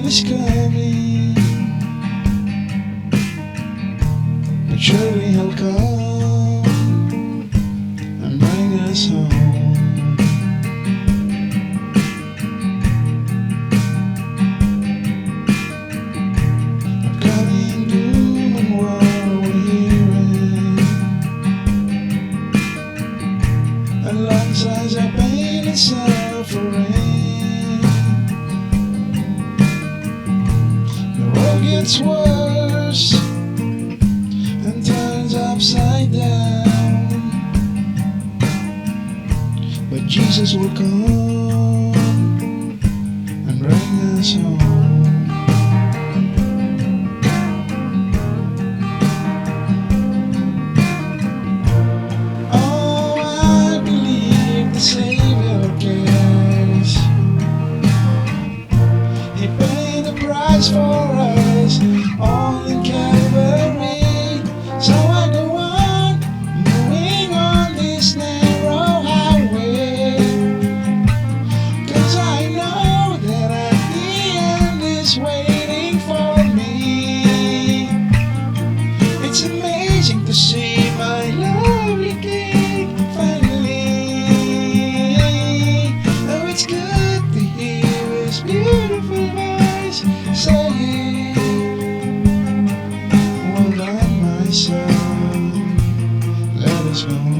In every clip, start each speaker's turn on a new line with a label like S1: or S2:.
S1: night is coming, but surely he'll come and bring us home. Upcoming doom and war we're hearing, alongside our pain and suffering. Gets worse and turns upside down, but Jesus will come and bring us home. Oh, I believe the Savior cares. He paid the price for us, all in Calvary. So I go on, moving on this narrow highway, 'cause I know that at the end is waiting for me. It's amazing to see my lovely King finally. Oh, it's good to hear his beautiful voice saying, well done, my son, let us go home.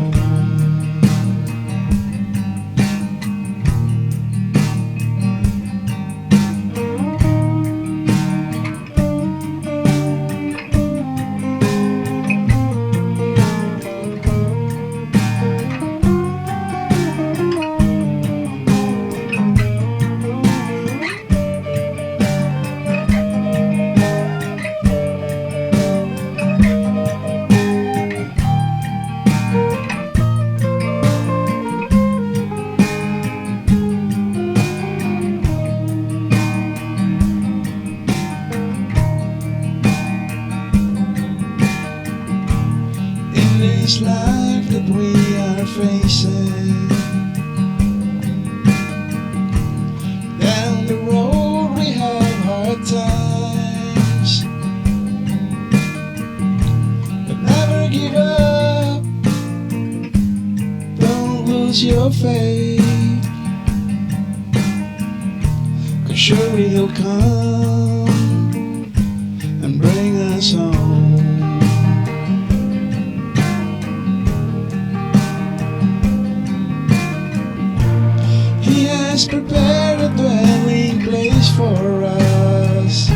S1: This life that we are facing, down the road we have hard times, but never give up, don't lose your faith, 'cause surely he'll come and bring us home. He has prepared a dwelling place for us,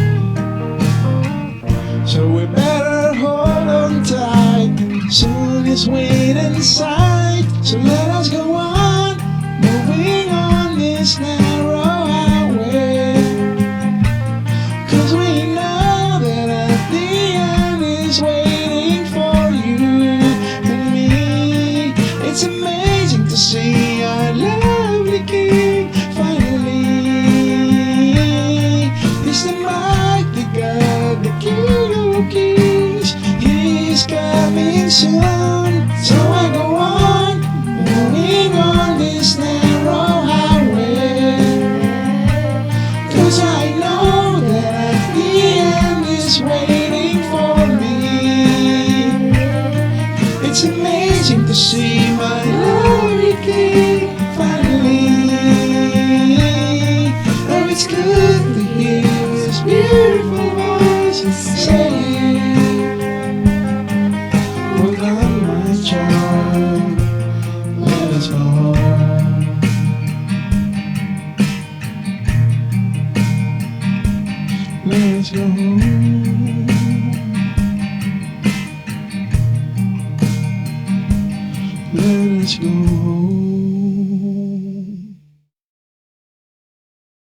S1: so we better hold on tight. Soon is within sight, so let us go on, moving on this narrow highway, 'cause we know that at the end is waiting for you and me. It's amazing to see our lovely King finally. He's the mighty God, the King of Kings. He's coming soon, so I go on, moving on this narrow highway, 'cause I know that at the end is waiting for me. It's amazing to see my lovely King finally. Oh, it's good to hear his beautiful voice saying, well done, my child, let us go home. Let us go home. Let us go home.